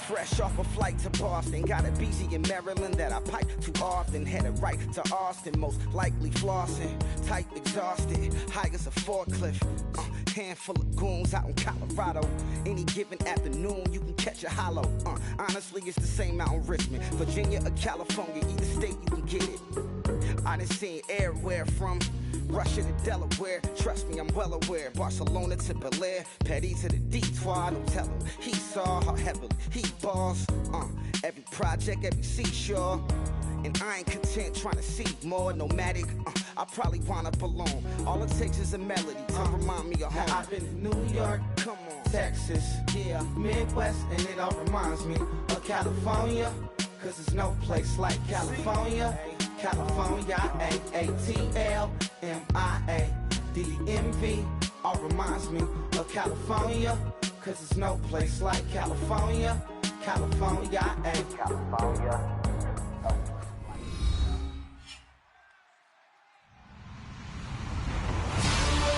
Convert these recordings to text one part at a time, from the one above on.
Fresh off a flight to Boston, got a BZ in Maryland that I pipe too often. Headed right to Austin, most likely flossing. Tight, exhausted, high as a forklift. Handful of goons out in Colorado. Any given afternoon, you can catch a hollow. Honestly, it's the same out in Richmond, Virginia or California. Either state, you can get it. I done seen everywhere from Russia to Delaware. Trust me, I'm well aware. Barcelona to Bel Air, Petty to the Detroit. Don't tell him he saw how heavily he balls. Every project, every seashore. And I ain't content trying to see more. Nomadic, I probably wind up alone. All it takes is a melody to remind me of home. I've been to New York, come on, Texas, yeah, Midwest, and it all reminds me of California. Cause there's no place like California. California, A-A-T-L-M-I-A-D-M-V. All reminds me of California. Cause there's no place like California. California, California.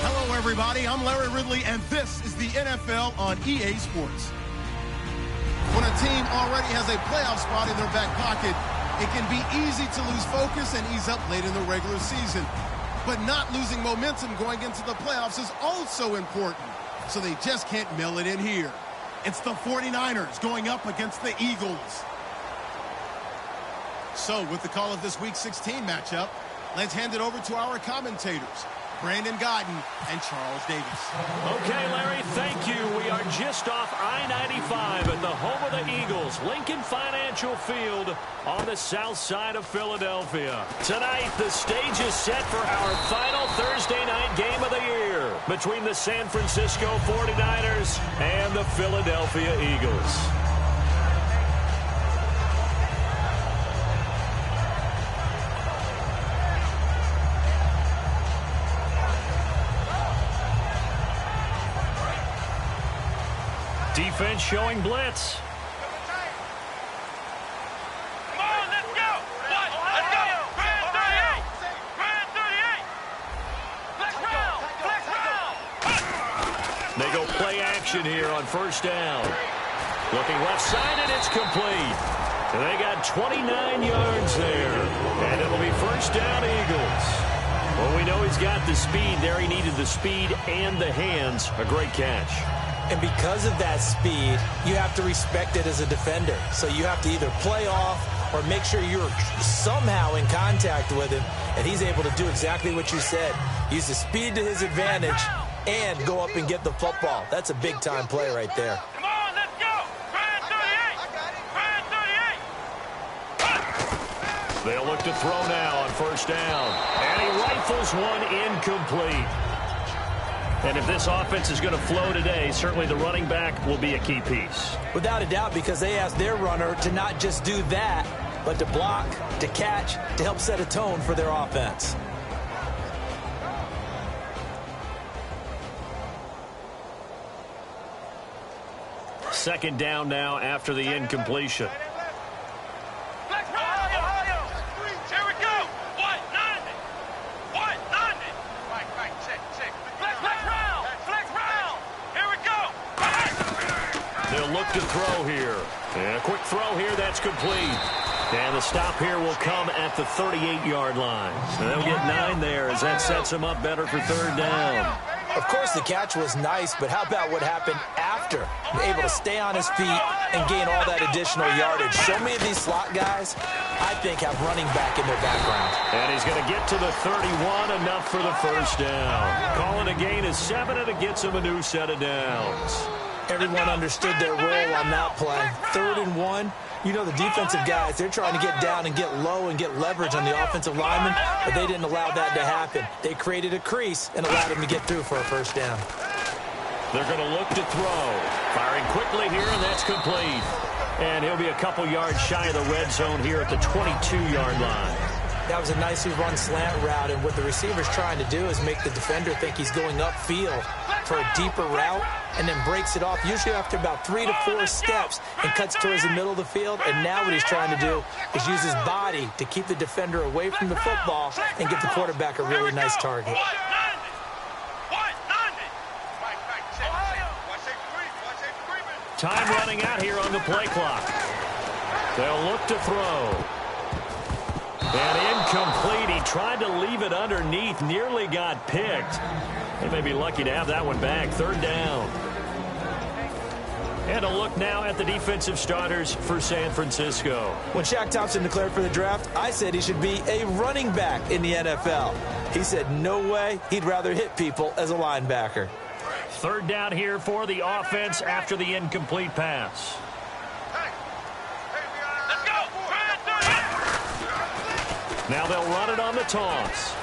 Hello, everybody. I'm Larry Ridley, and this is the NFL on EA Sports. When a team already has a playoff spot in their back pocket, it can be easy to lose focus and ease up late in the regular season. But not losing momentum going into the playoffs is also important, so they just can't mail it in here. It's the 49ers going up against the Eagles. So, with the call of this Week 16 matchup, let's hand it over to our commentators, Brandon Godden and Charles Davis. Okay, Larry, thank you. We are just off I-95 at the home of the Eagles, Lincoln Financial Field on the south side of Philadelphia. Tonight, the stage is set for our final Thursday night game of the year between the San Francisco 49ers and the Philadelphia Eagles. Defense showing blitz. Come on, let's go. Let's go. Grand 38. Grand 38. Flex round. They go play action here on first down. Looking left side, and it's complete. And they got 29 yards there. And it'll be first down, Eagles. Well, we know he's got the speed there. He needed the speed and the hands. A great catch. And because of that speed, you have to respect it as a defender. So you have to either play off or make sure you're somehow in contact with him. And he's able to do exactly what you said. Use the speed to his advantage and go up and get the football. That's a big-time play right there. Come on, let's go. Grand 38. Grand 38. They'll look to throw now on first down. And he rifles one incomplete. And if this offense is going to flow today, certainly the running back will be a key piece. Without a doubt, because they asked their runner to not just do that, but to block, to catch, to help set a tone for their offense. Second down now after the incompletion. Look to throw here. And a quick throw here, that's complete. And the stop here will come at the 38-yard line. So they'll get 9 there as that sets them up better for third down. Of course, the catch was nice, but how about what happened after? Able to stay on his feet and gain all that additional yardage. So many of these slot guys, I think, have running back in their background. And he's going to get to the 31, enough for the first down. Calling a gain of 7, and it gets him a new set of downs. Everyone understood their role on that play. 3rd and 1. You know, the defensive guys, they're trying to get down and get low and get leverage on the offensive lineman, but they didn't allow that to happen. They created a crease and allowed him to get through for a first down. They're going to look to throw. Firing quickly here, and that's complete. And he'll be a couple yards shy of the red zone here at the 22-yard line. That was a nicely run slant route, and what the receiver's trying to do is make the defender think he's going upfield for a deeper route, and then breaks it off, usually after about 3 to 4 steps, and cuts towards the middle of the field. And now what he's trying to do is use his body to keep the defender away from the football and get the quarterback a really nice target. Time running out here on the play clock. They'll look to throw. And incomplete. He tried to leave it underneath. Nearly got picked. They may be lucky to have that one back. 3rd down. And a look now at the defensive starters for San Francisco. When Shaq Thompson declared for the draft, I said he should be a running back in the NFL. He said no way. He'd rather hit people as a linebacker. 3rd down here for the offense after the incomplete pass. Let's go. Now they'll run it on the toss.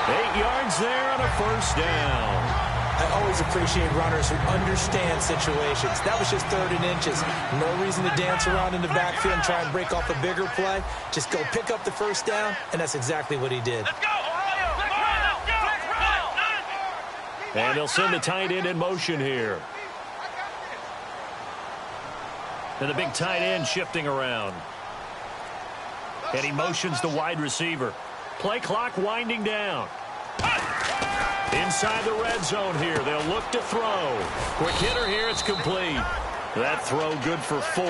8 yards there on a 1st down. I always appreciate runners who understand situations. That was just 3rd and inches. No reason to dance around in the backfield and try and break off a bigger play. Just go pick up the 1st down, and that's exactly what he did. Let's go. And they'll send the tight end in motion here. And the big tight end shifting around. And he motions the wide receiver. Play clock winding down. Inside the red zone here. They'll look to throw. Quick hitter here. It's complete. That throw good for 4.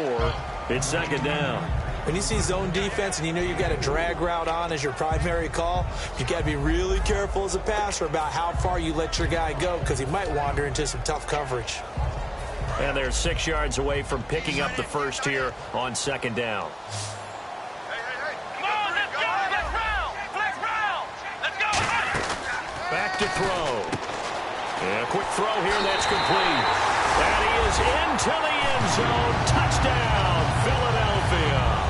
It's 2nd down. When you see zone defense and you know you've got a drag route on as your primary call, you've got to be really careful as a passer about how far you let your guy go because he might wander into some tough coverage. And they're 6 yards away from picking up the 1st here on 2nd down. Back to throw. And a quick throw here, that's complete. And he is into the end zone. Touchdown, Philadelphia.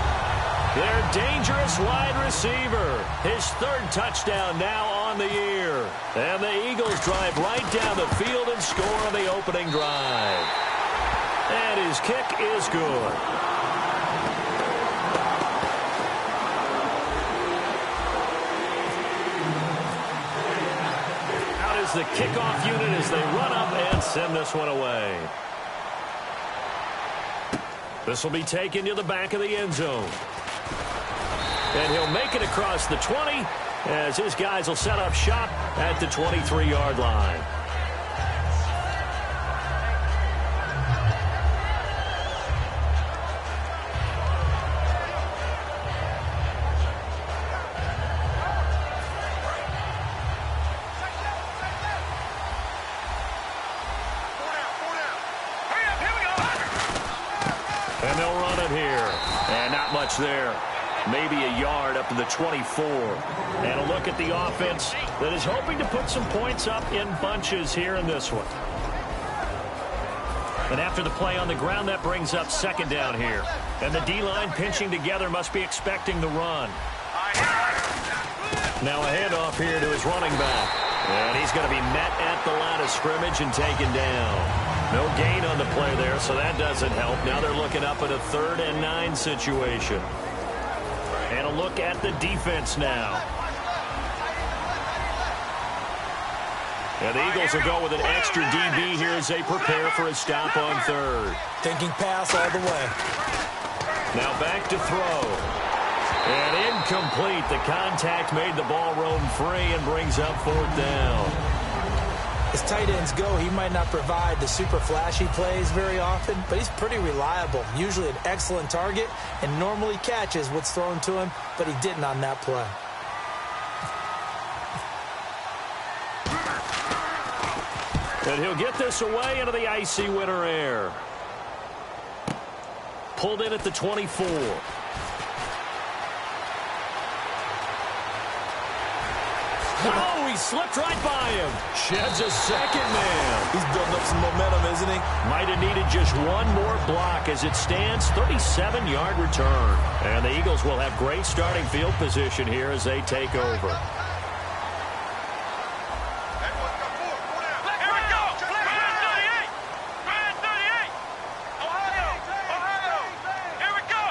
Their dangerous wide receiver. His 3rd touchdown now on the year. And the Eagles drive right down the field and score on the opening drive. And his kick is good. The kickoff unit as they run up and send this one away. This will be taken to the back of the end zone. And he'll make it across the 20 as his guys will set up shop at the 23-yard line. And they'll run it here. And not much there. Maybe a yard up to the 24. And a look at the offense that is hoping to put some points up in bunches here in this one. And after the play on the ground, that brings up 2nd down here. And the D-line pinching together must be expecting the run. Now a handoff here to his running back. And he's going to be met at the line of scrimmage and taken down. No gain on the play there, so that doesn't help. Now they're looking up at a 3rd and 9 situation. And a look at the defense now. And the Eagles will go with an extra DB here as they prepare for a stop on 3rd. Thinking pass all the way. Now back to throw. And incomplete. The contact made the ball roam free and brings up 4th down. As tight ends go, he might not provide the super flashy plays very often, but he's pretty reliable. Usually an excellent target and normally catches what's thrown to him, but he didn't on that play. And he'll get this away into the icy winter air. Pulled in at the 24. Oh, he slipped right by him. Sheds a 2nd man. He's building up some momentum, isn't he? Might have needed just one more block as it stands. 37-yard return. And the Eagles will have great starting field position here as they take over.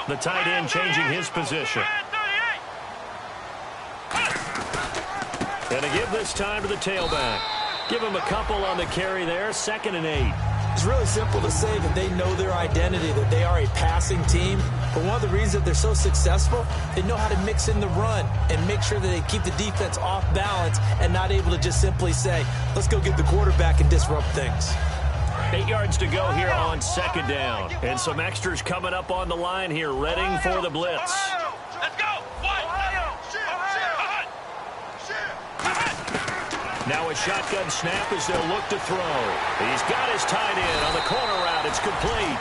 The tight end changing his position. And to give this time to the tailback. Give him a couple on the carry there. 2nd and 8. It's really simple to say that they know their identity, that they are a passing team. But one of the reasons that they're so successful, they know how to mix in the run and make sure that they keep the defense off balance and not able to just simply say, let's go get the quarterback and disrupt things. 8 yards to go here on second down. And some extras coming up on the line here, readying for the blitz. Let's go. Now a shotgun snap as they'll look to throw. He's got his tight end on the corner route. It's complete.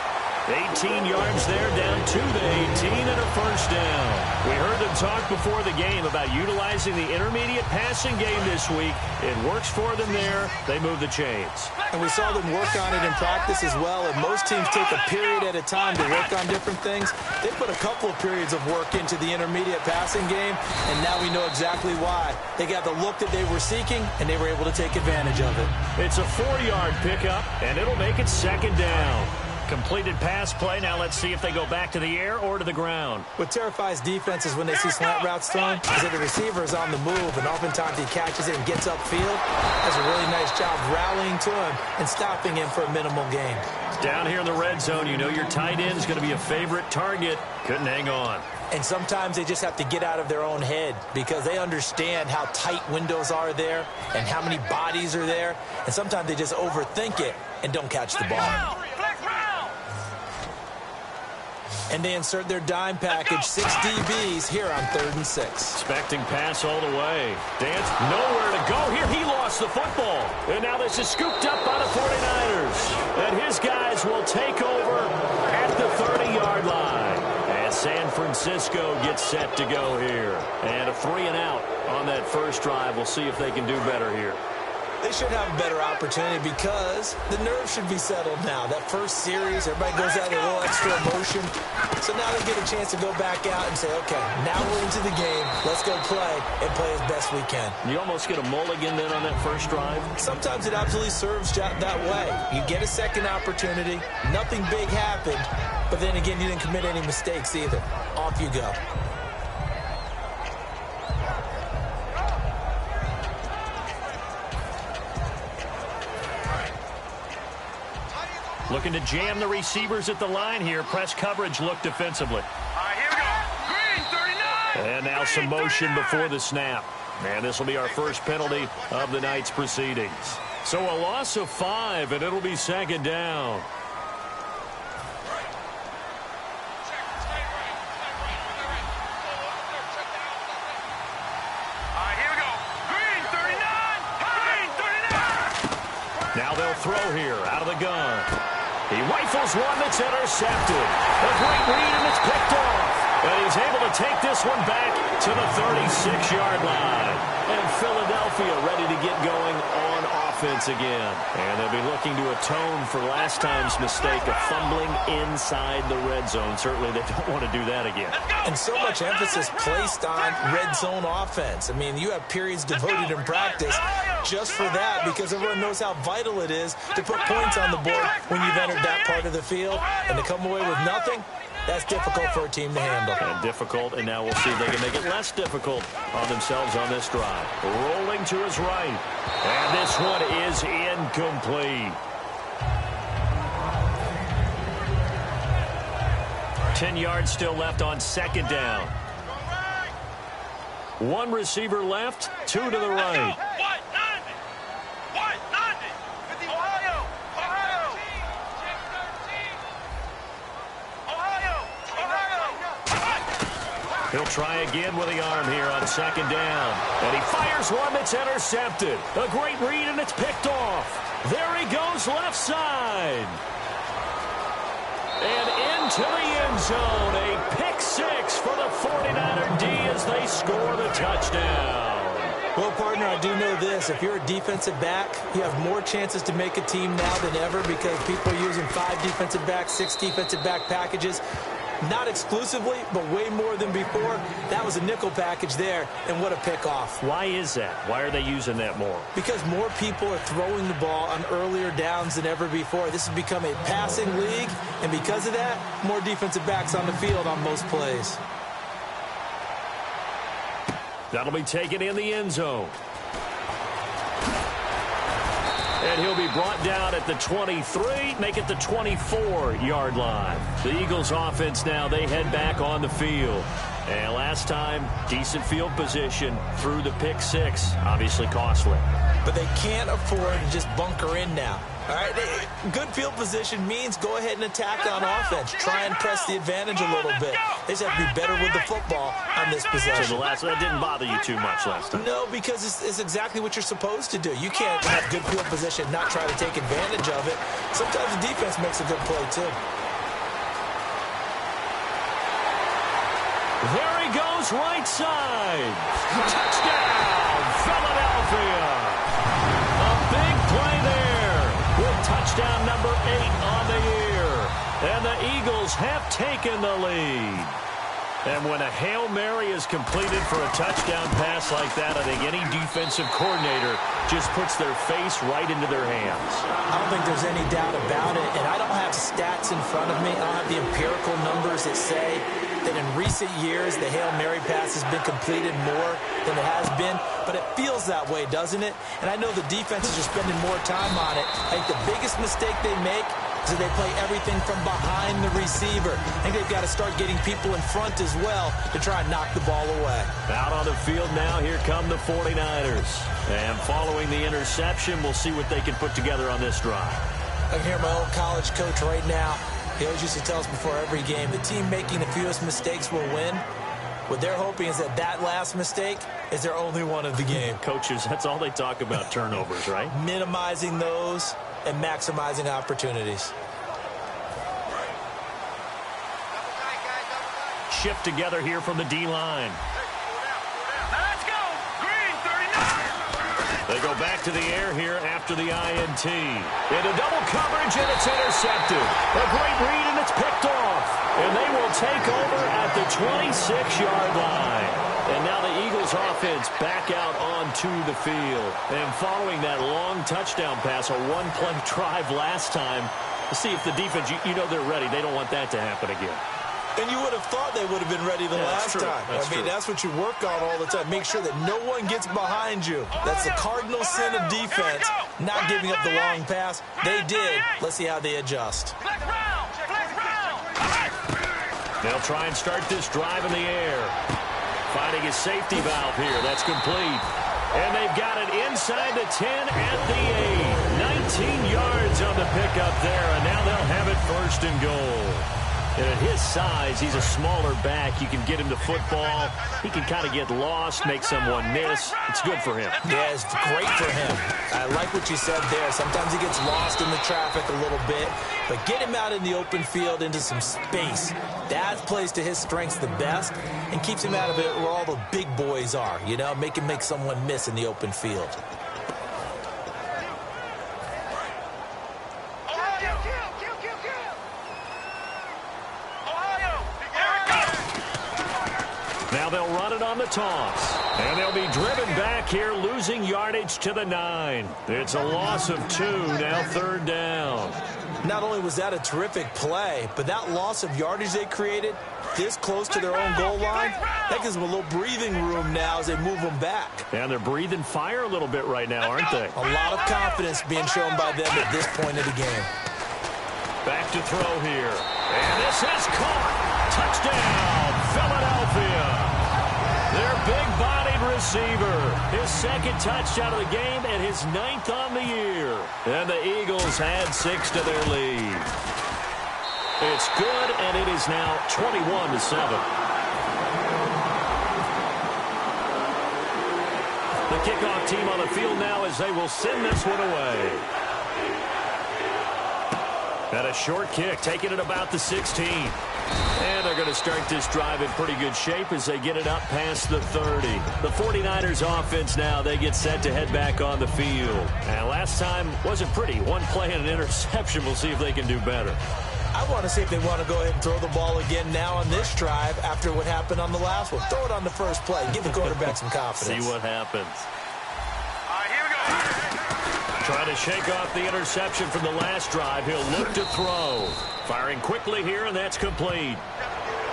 18 yards there, down to the 18 and a first down. We heard them talk before the game about utilizing the intermediate passing game this week. It works for them there. They move the chains. And we saw them work on it in practice as well. And most teams take a period at a time to work on different things. They put a couple of periods of work into the intermediate passing game, and now we know exactly why. They got the look that they were seeking, and they were able to take advantage of it. It's a 4-yard pickup, and it'll make it second down. Completed pass play. Now let's see if they go back to the air or to the ground. What terrifies defenses when they see slant routes thrown is that the receiver is on the move, and oftentimes he catches it and gets upfield. Does a really nice job rallying to him and stopping him for a minimal gain. Down here in the red zone, you know your tight end is going to be a favorite target. Couldn't hang on. And sometimes they just have to get out of their own head because they understand how tight windows are there and how many bodies are there. And sometimes they just overthink it and don't catch the ball. And they insert their dime package, 6 DBs here on 3rd and 6. Expecting pass all the way. Dance nowhere to go here. He lost the football. And now this is scooped up by the 49ers. And his guys will take over at the 30-yard line. And San Francisco gets set to go here. And a 3-and-out on that first drive. We'll see if they can do better here. They should have a better opportunity because the nerves should be settled now. That first series, everybody goes out with a little extra emotion. So now they get a chance to go back out and say, okay, now we're into the game. Let's go play and play as best we can. You almost get a mulligan then on that first drive? Sometimes it absolutely serves that way. You get a second opportunity. Nothing big happened. But then again, you didn't commit any mistakes either. Off you go. Looking to jam the receivers at the line here. Press coverage look defensively. All right, here we go. Green, 39. And now some motion before the snap. And this will be our first penalty of the night's proceedings. So a loss of 5, and it'll be second down. All right, here we go. Green, 39. Green, 39. Now they'll throw here out of the gun. He rifles one that's intercepted. A great read, and it's picked off. And he's able to take this one back to the 36-yard line. And Philadelphia ready to get going on offense again. And they'll be looking to atone for last time's mistake of fumbling inside the red zone. Certainly they don't want to do that again. And so much emphasis placed on red zone offense. I mean, you have periods devoted in practice just for that because everyone knows how vital it is to put points on the board when you've entered that part of the field. And to come away with nothing, that's difficult for a team to handle. And difficult, and now we'll see if they can make it less difficult on themselves on this drive. Rolling to his right. And this one is incomplete. 10 yards still left on second down. One receiver left, 2 to the right. He'll try again with the arm here on second down. And he fires one that's intercepted. A great read, and it's picked off. There he goes left side. And into the end zone. A pick 6 for the 49er D as they score the touchdown. Well, partner, I do know this. If you're a defensive back, you have more chances to make a team now than ever because people are using 5 defensive backs, 6 defensive back packages. Not exclusively, but way more than before. That was a nickel package there, and what a pickoff. Why is that? Why are they using that more? Because more people are throwing the ball on earlier downs than ever before. This has become a passing league, and because of that, more defensive backs on the field on most plays. That'll be taken in the end zone. And he'll be brought down at the 23, make it the 24-yard line. The Eagles offense now, they head back on the field. And last time, decent field position through the pick 6, obviously costly. But they can't afford to just bunker in now. All right, good field position means go ahead and attack on offense. Try and press the advantage a little bit. They just have to be better with the football on this possession. So that didn't bother you too much last time? No, because it's exactly what you're supposed to do. You can't have good field position, not try to take advantage of it. Sometimes the defense makes a good play, too. There he goes, right side. Touchdown, Philadelphia. A big play there with touchdown number 8 on the year. And the Eagles have taken the lead. And when a Hail Mary is completed for a touchdown pass like that, I think any defensive coordinator just puts their face right into their hands. I don't think there's any doubt about it. And I don't have stats in front of me. I don't have the empirical numbers that say that in recent years the Hail Mary pass has been completed more than it has been. But it feels that way, doesn't it? And I know the defenses are spending more time on it. I think the biggest mistake they make is that they play everything from behind the receiver. I think they've got to start getting people in front as well to try and knock the ball away. Out on the field now, here come the 49ers. And following the interception, we'll see what they can put together on this drive. I can hear my old college coach right now. He always used to tell us before every game, the team making the fewest mistakes will win. What they're hoping is that last mistake is their only one of the game. Coaches, that's all they talk about, turnovers, right? Minimizing those and maximizing opportunities. Shift together here from the D-line. Let's go. Green, 39. They go back to the air here after the INT. Into double coverage, and it's intercepted. A great read, and it's picked off. And they will take over at the 26-yard line. And now the Eagles offense back out onto the field. And following that long touchdown pass, a one-play drive last time, to see if the defense, you know they're ready. They don't want that to happen again. And you would have thought they would have been ready the last time. That's what you work on all the time. Make sure that no one gets behind you. That's the cardinal sin of defense, not giving up the long pass. They did. Let's see how they adjust. They'll try and start this drive in the air. Finding a safety valve here. That's complete. And they've got it inside the 10 at the 8. 19 yards on the pickup there, and now they'll have it first and goal. And at his size, he's a smaller back. You can get him to football. He can kind of get lost, make someone miss. It's good for him. Yeah, it's great for him. I like what you said there. Sometimes he gets lost in the traffic a little bit, but get him out in the open field into some space. That plays to his strengths the best and keeps him out of it where all the big boys are, you know, make him make someone miss in the open field. Now they'll run it on the toss. And they'll be driven back here, losing yardage to the 9. It's a loss of 2, now third down. Not only was that a terrific play, but that loss of yardage they created this close to their own goal line, that gives them a little breathing room now as they move them back. And they're breathing fire a little bit right now, aren't they? A lot of confidence being shown by them at this point of the game. Back to throw here. And this is caught. Touchdown, Philadelphia. Their big-bodied receiver. His second touchdown of the game and his 9th on the year. And the Eagles add 6 to their lead. It's good, and it is now 21-7. The kickoff team on the field now as they will send this one away. And a short kick, taking it about the 16. And they're going to start this drive in pretty good shape as they get it up past the 30. The 49ers offense now, they get set to head back on the field. And last time wasn't pretty. One play and an interception. We'll see if they can do better. I want to see if they want to go ahead and throw the ball again now on this drive after what happened on the last one. Throw it on the first play. Give the quarterback some confidence. See what happens. All right, here we go. Trying to shake off the interception from the last drive. He'll look to throw. Firing quickly here, and that's complete.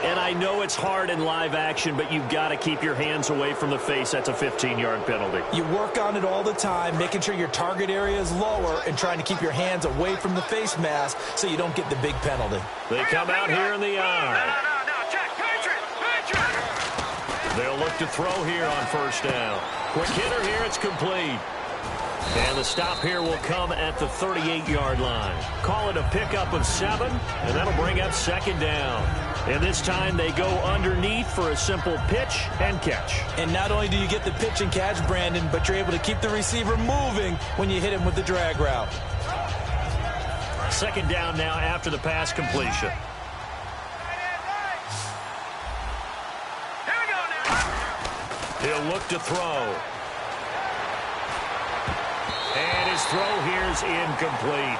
And I know it's hard in live action, but you've got to keep your hands away from the face. That's a 15-yard penalty. You work on it all the time, making sure your target area is lower and trying to keep your hands away from the face mask so you don't get the big penalty. They come out here in the eye. No, check. Patriot. They'll look to throw here on first down. Quick hitter here, it's complete. And the stop here will come at the 38-yard line. Call it a pickup of 7, and that'll bring up second down. And this time they go underneath for a simple pitch and catch. And not only do you get the pitch and catch, Brandon, but you're able to keep the receiver moving when you hit him with the drag route. Second down now after the pass completion. Here we go now. He'll look to throw. And his throw here is incomplete.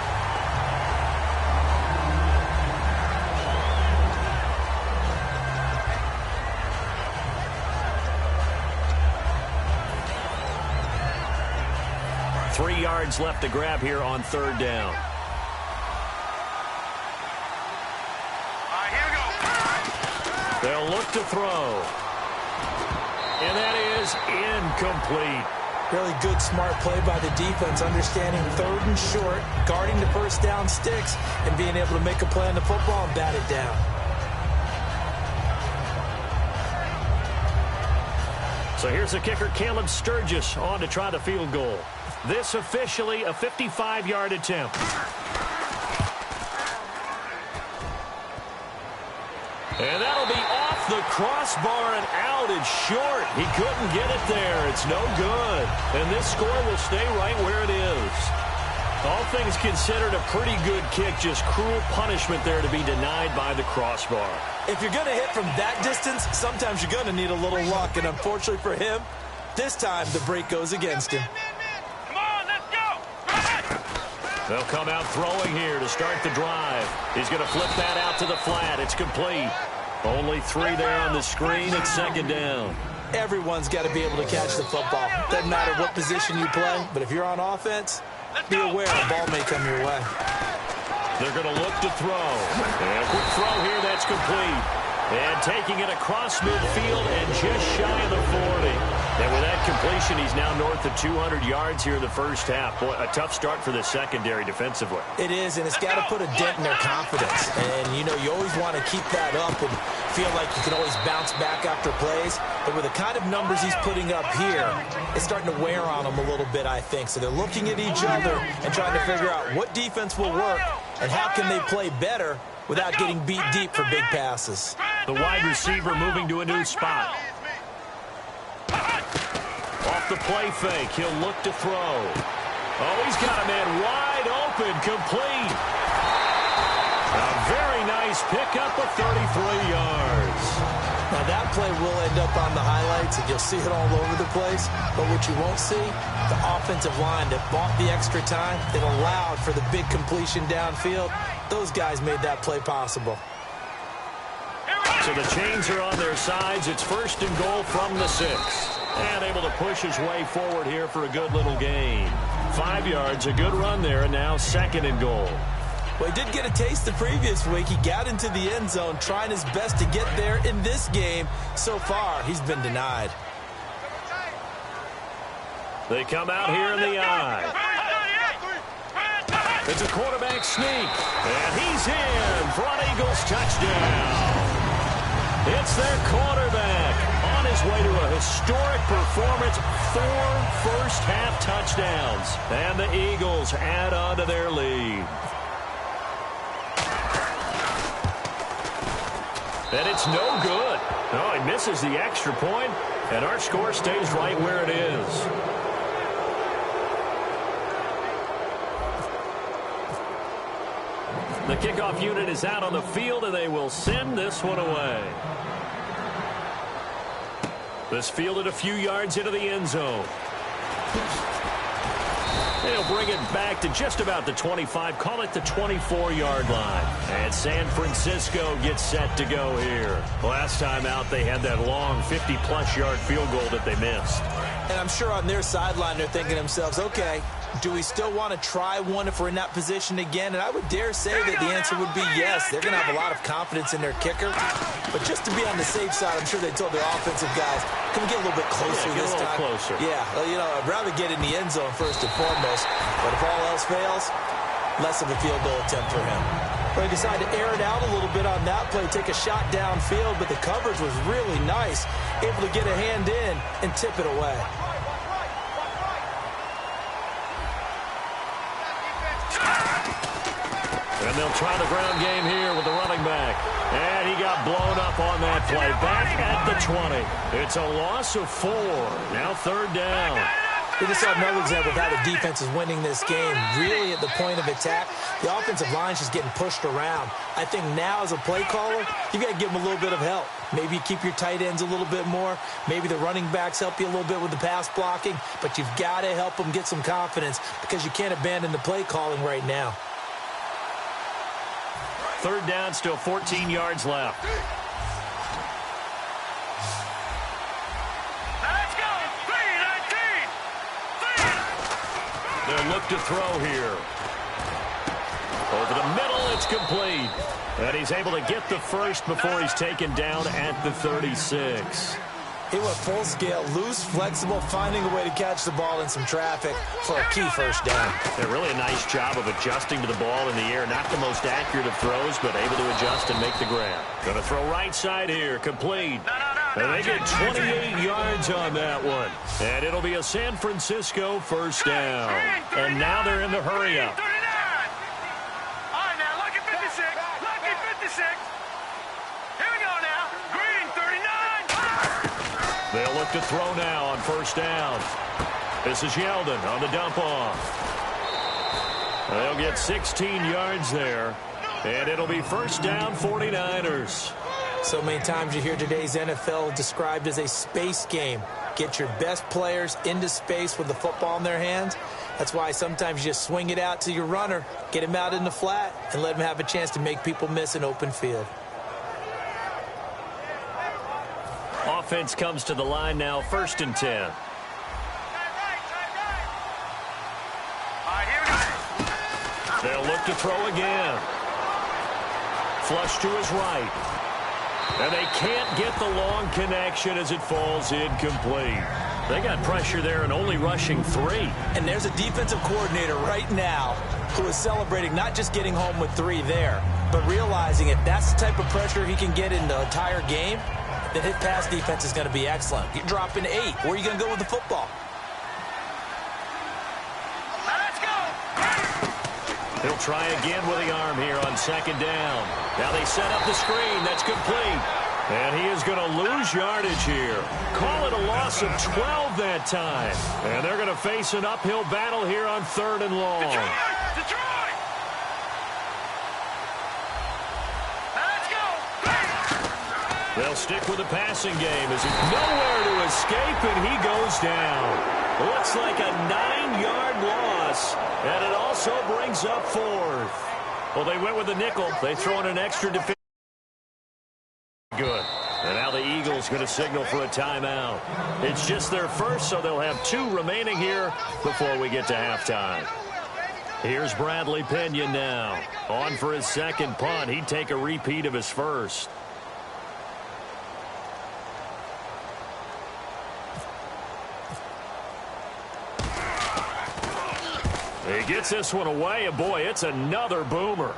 Three yards left to grab here on third down. Here we go. They'll look to throw. And that is incomplete. Really good, smart play by the defense, understanding third and short, guarding the first down sticks, and being able to make a play on the football and bat it down. So here's the kicker, Caleb Sturgis, on to try the field goal. This officially a 55-yard attempt. And that'll be off the crossbar and out. It's short. He couldn't get it there. It's no good. And this score will stay right where it is. All things considered, a pretty good kick. Just cruel punishment there to be denied by the crossbar. If you're going to hit from that distance, sometimes you're going to need a little luck. And unfortunately for him, this time the break goes against him. Come on, let's go. They'll come out throwing here to start the drive. He's going to flip that out to the flat. It's complete. Only 3 there on the screen. It's second down. Everyone's got to be able to catch the football. Doesn't matter what position you play, but if you're on offense, be aware the ball may come your way. They're going to look to throw. And a quick throw here, that's complete. And taking it across midfield and just shy of the 40. And with that completion, he's now north of 200 yards here in the first half. Boy, a tough start for the secondary defensively. It is, and it's got to put a dent in their confidence. And, you know, you always want to keep that up and feel like you can always bounce back after plays. But with the kind of numbers he's putting up here, it's starting to wear on them a little bit, I think. So they're looking at each other and trying to figure out what defense will work and how can they play better without getting beat deep for big passes. The wide receiver moving to a new spot. Off the play fake, he'll look to throw. Oh, he's got a man wide open, complete. A very nice pickup of 33 yards. Now that play will end up on the highlights, and you'll see it all over the place. But what you won't see, the offensive line that bought the extra time, that allowed for the big completion downfield. Those guys made that play possible. So the chains are on their sides. It's first and goal from the 6. And able to push his way forward here for a good little gain. 5 yards, a good run there, and now second and goal. Well, he did get a taste the previous week. He got into the end zone, trying his best to get there in this game. So far, he's been denied. They come out here in the eye. It's a quarterback sneak. And he's in for an Eagles touchdown. It's their quarterback on his way to a historic performance. 4 first-half touchdowns. And the Eagles add on to their lead. And it's no good. Oh, he misses the extra point, and our score stays right where it is. The kickoff unit is out on the field, and they will send this one away. This fielded a few yards into the end zone. They'll bring it back to just about the 25, call it the 24-yard line. And San Francisco gets set to go here. Last time out, they had that long 50-plus yard field goal that they missed. And I'm sure on their sideline they're thinking to themselves, okay, do we still want to try one if we're in that position again? And I would dare say that the answer would be yes. They're going to have a lot of confidence in their kicker. But just to be on the safe side, I'm sure they told their offensive guys, can we get a little bit closer this time? Closer. Yeah, well, you know, I'd rather get in the end zone first and foremost. But if all else fails, less of a field goal attempt for him. But he decided to air it out a little bit on that play, take a shot downfield, but the coverage was really nice, able to get a hand in and tip it away. And they'll try the ground game here with the running back. And he got blown up on that play. Back at the 20. It's a loss of 4. Now 3rd down. We just saw another example of how the defense is winning this game. Really at the point of attack, the offensive line's just getting pushed around. I think now as a play caller, you got to give them a little bit of help. Maybe you keep your tight ends a little bit more. Maybe the running backs help you a little bit with the pass blocking. But you've got to help them get some confidence because you can't abandon the play calling right now. 3rd down, still 14 yards left. Let's go. 3-19. They'll look to throw here. Over the middle, it's complete. And he's able to get the first before he's taken down at the 36. He went full scale, loose, flexible, finding a way to catch the ball in some traffic for a key first down. Yeah, really a nice job of adjusting to the ball in the air. Not the most accurate of throws, but able to adjust and make the grab. Going to throw right side here, complete. And they get 28 yards on that one. And it'll be a San Francisco first down. And now they're in the hurry up. 39. All right, now, lucky 56. Lucky 56. Here we go now. Green, 39. They'll look to throw now on first down. This is Yeldon on the dump off. They'll get 16 yards there. And it'll be first down 49ers. So many times you hear today's NFL described as a space game. Get your best players into space with the football in their hands. That's why sometimes you just swing it out to your runner, get him out in the flat, and let him have a chance to make people miss an open field. Offense comes to the line now, 1st and 10. All right, here we go. They'll look to throw again. Flush to his right. And they can't get the long connection as it falls incomplete. They got pressure there and only rushing 3. And there's a defensive coordinator right now who is celebrating not just getting home with 3 there, but realizing if that's the type of pressure he can get in the entire game, then his pass defense is going to be excellent. You're dropping 8. Where are you going to go with the football? Let's go. He'll try again with the arm here on 2nd down. Now they set up the screen. That's complete. And he is going to lose yardage here. Call it a loss of 12 that time. And they're going to face an uphill battle here on 3rd and long. Detroit! Let's go. They'll stick with the passing game as he's nowhere to escape, and he goes down. Looks like a 9-yard loss, and it also brings up 4th. Well, they went with the nickel. They throw in an extra defense. Good. And now the Eagles going to signal for a timeout. It's just their first, so they'll have 2 remaining here before we get to halftime. Here's Bradley Pinion now. On for his 2nd punt. He'd take a repeat of his first. He gets this one away, and boy, it's another boomer.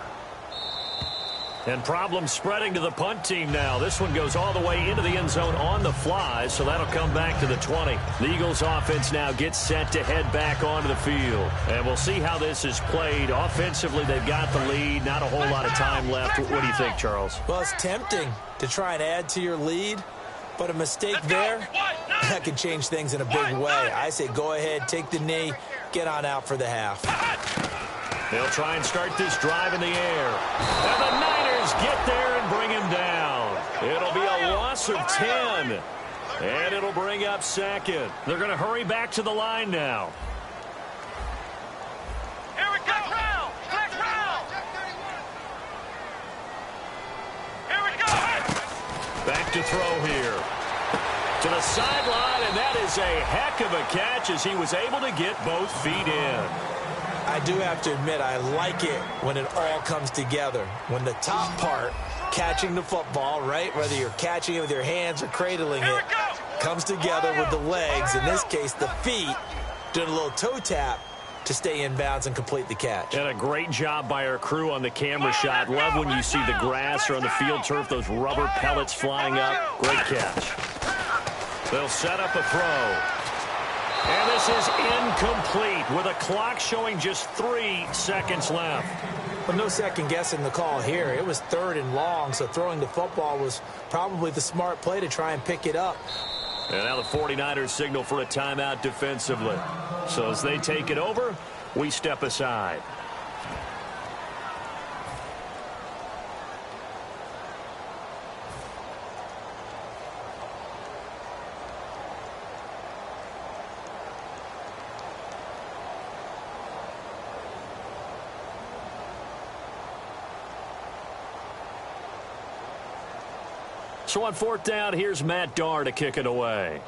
And problems spreading to the punt team now. This one goes all the way into the end zone on the fly, so that'll come back to the 20. The Eagles offense now gets set to head back onto the field. And we'll see how this is played. Offensively, they've got the lead. Not a whole lot of time left. What do you think, Charles? Well, it's tempting to try and add to your lead, but a mistake there, that could change things in a big way. I say go ahead, take the knee, get on out for the half. They'll try and start this drive in the air. And the Niners get there and bring him down. It'll be a loss of 10. And it'll bring up 2nd. They're going to hurry back to the line now. Here we go. Next round. Here we go. Back to throw here. To the sideline, and that is a heck of a catch as he was able to get both feet in. I do have to admit, I like it when it all comes together. When the top part, catching the football, right, whether you're catching it with your hands or cradling it, comes together with the legs, in this case the feet, doing a little toe tap to stay in bounds and complete the catch. And a great job by our crew on the camera shot. Love when you see the grass or on the field turf, those rubber pellets flying up. Great catch. They'll set up a throw. And this is incomplete with a clock showing just 3 seconds left. But no second guessing the call here. It was 3rd and long, so throwing the football was probably the smart play to try and pick it up. And now the 49ers signal for a timeout defensively. So as they take it over, we step aside. So on 4th down, here's Matt Darr to kick it away.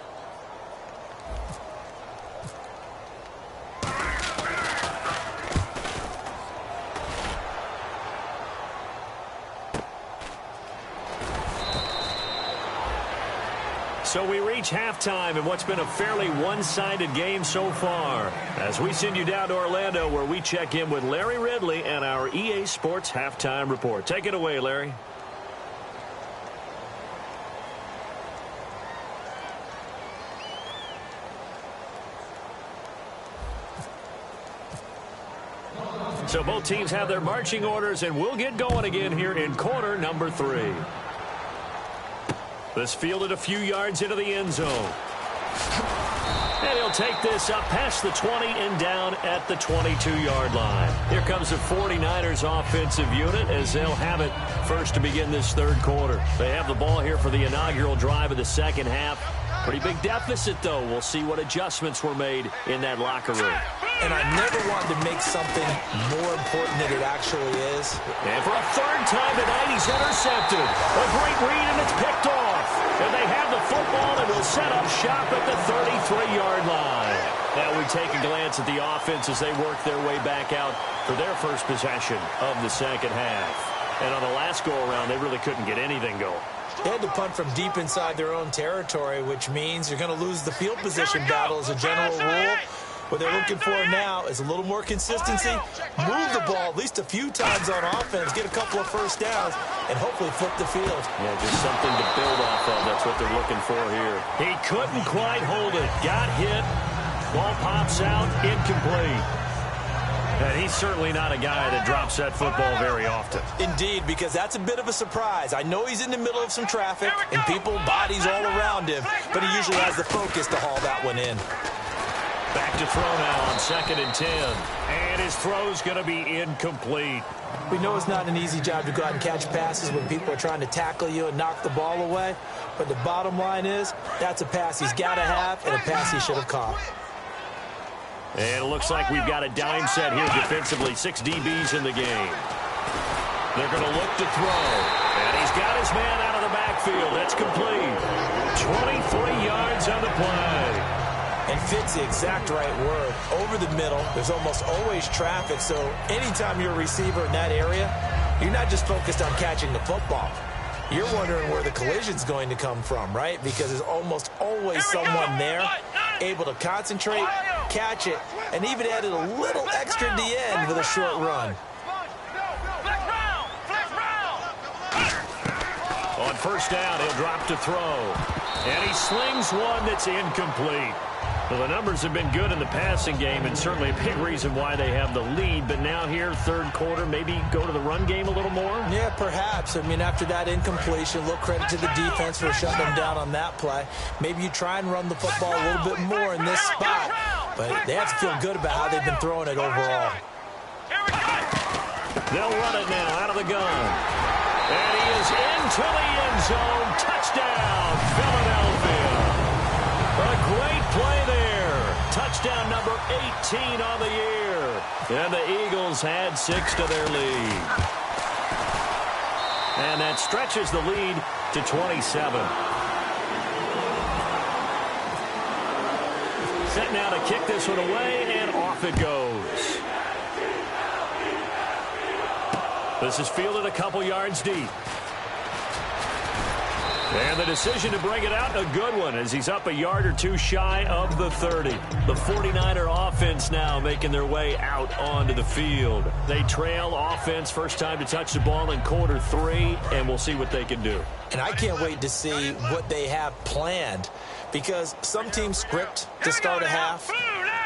So we reach halftime in what's been a fairly one-sided game so far. As we send you down to Orlando, where we check in with Larry Ridley and our EA Sports Halftime Report. Take it away, Larry. So both teams have their marching orders, and we'll get going again here in quarter number 3. This fielded a few yards into the end zone. And he'll take this up past the 20 and down at the 22-yard line. Here comes the 49ers offensive unit as they'll have it first to begin this 3rd quarter. They have the ball here for the inaugural drive of the 2nd half. Pretty big deficit, though. We'll see what adjustments were made in that locker room. And I never wanted to make something more important than it actually is. And for a 3rd time tonight, he's intercepted. A great read, and it's picked off. And they have the football and will set up shop at the 33-yard line. Now we take a glance at the offense as they work their way back out for their first possession of the 2nd half. And on the last go-around, they really couldn't get anything going. They had to punt from deep inside their own territory, which means you're going to lose the field position battle as a general rule. What they're looking for now is a little more consistency, move the ball at least a few times on offense, get a couple of first downs, and hopefully flip the field. Yeah, just something to build off of. That's what they're looking for here. He couldn't quite hold it. Got hit. Ball pops out. Incomplete. And he's certainly not a guy that drops that football very often. Indeed, because that's a bit of a surprise. I know he's in the middle of some traffic and people, bodies all around him, but he usually has the focus to haul that one in. Back to throw now on 2nd and 10. And his throw's going to be incomplete. We know it's not an easy job to go out and catch passes when people are trying to tackle you and knock the ball away. But the bottom line is, that's a pass he's got to have and a pass he should have caught. And it looks like we've got a dime set here defensively. 6 DBs in the game. They're going to look to throw. And he's got his man out of the backfield. That's complete. 23 yards on the play. And fit's the exact right word. Over the middle, there's almost always traffic, so anytime you're a receiver in that area, you're not just focused on catching the football. You're wondering where the collision's going to come from, right? Because there's almost always someone there able to concentrate, catch it, and even added a little extra at the end with a short run. On 1st down, he'll drop to throw. And he slings one that's incomplete. Well, the numbers have been good in the passing game, and certainly a big reason why they have the lead. But now here, 3rd quarter, maybe go to the run game a little more? Yeah, perhaps. I mean, after that incompletion, a little credit to the defense for shutting them down on that play. Maybe you try and run the football a little bit more in this spot. But they have to feel good about how they've been throwing it overall. They'll run it now out of the gun. And he is into the end zone. Touchdown, Philadelphia. A great play there. Touchdown number 18 on the year. And the Eagles had 6 to their lead. And that stretches the lead to 27. Set now to kick this one away, and off it goes. This is fielded a couple yards deep. And the decision to bring it out, a good one, as he's up a yard or two shy of the 30. The 49er offense now making their way out onto the field. They trail offense, first time to touch the ball in quarter 3, and we'll see what they can do. And I can't wait to see what they have planned, because some teams script to start a half.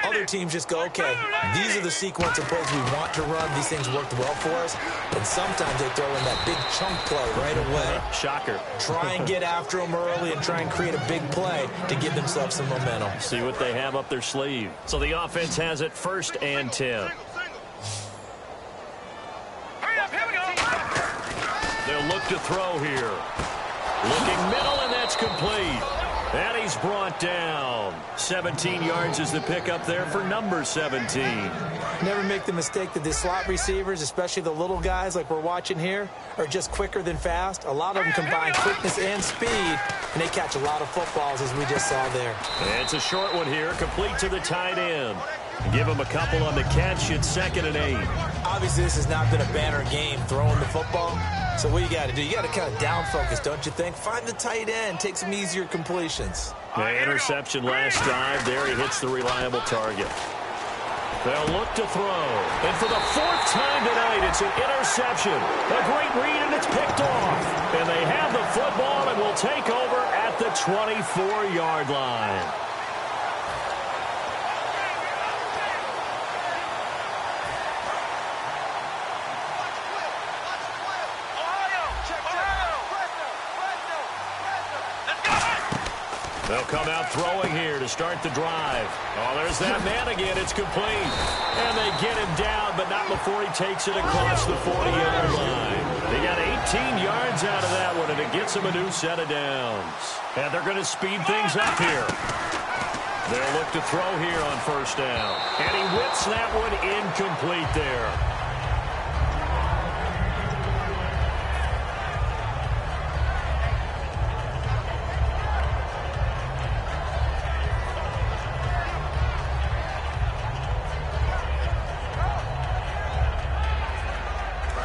Other teams just go, okay, these are the sequence of plays we want to run. These things worked well for us. And sometimes they throw in that big chunk play right away. Shocker. Try and get after them early and try and create a big play to give themselves some momentum. See what they have up their sleeve. So the offense has it 1st and 10. They'll look to throw here. Looking middle, and that's complete. And he's brought down. 17 yards is the pickup there for number 17. Never make the mistake that the slot receivers, especially the little guys like we're watching here, are just quicker than fast. A lot of them combine quickness and speed, and they catch a lot of footballs, as we just saw there. It's a short one here, complete to the tight end. Give him a couple on the catch. It's 2nd and 8. Obviously, this has not been a banner game throwing the football. So what you got to do, you got to kind of down focus, don't you think? Find the tight end, take some easier completions. The interception last drive. There he hits the reliable target. They'll look to throw. And for the 4th time tonight, it's an interception. A great read, and it's picked off. And they have the football and will take over at the 24-yard line. They'll come out throwing here to start the drive. Oh, there's that man again. It's complete. And they get him down, but not before he takes it across the 40-yard line. They got 18 yards out of that one, and it gets them a new set of downs. And they're going to speed things up here. They'll look to throw here on 1st down. And he whips that one incomplete there.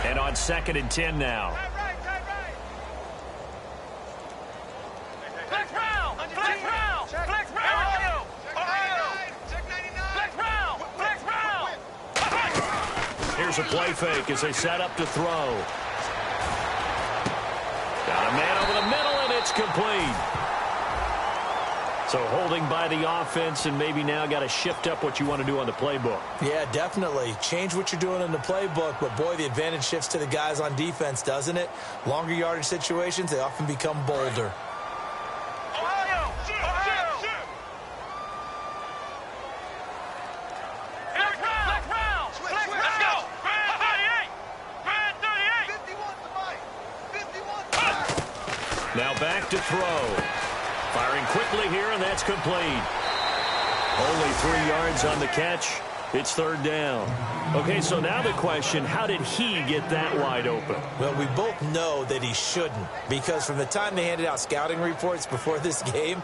And on 2nd and 10 now. Here's a play fake as they set up to throw. Got a man over the middle, and it's complete. So holding by the offense, and maybe now got to shift up what you want to do on the playbook. Yeah, definitely. Change what you're doing in the playbook, but boy, the advantage shifts to the guys on defense, doesn't it? Longer yardage situations, they often become bolder. Now back to throw. Firing quickly here, and that's complete. Only 3 yards on the catch. It's 3rd down. Okay, so now the question, how did he get that wide open? Well, we both know that he shouldn't, because from the time they handed out scouting reports before this game,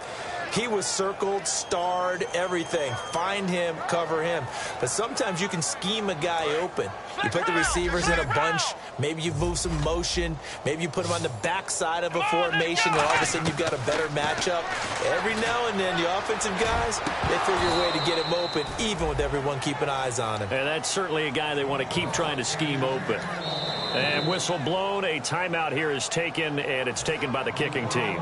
he was circled, starred, everything. Find him, cover him. But sometimes you can scheme a guy open. You put the receivers in a bunch. Maybe you move some motion. Maybe you put them on the backside of a formation, and all of a sudden you've got a better matchup. Every now and then, the offensive guys, they figure a way to get him open, even with everyone keeping eyes on him. And that's certainly a guy they want to keep trying to scheme open. And whistle blown. A timeout here is taken, and it's taken by the kicking team.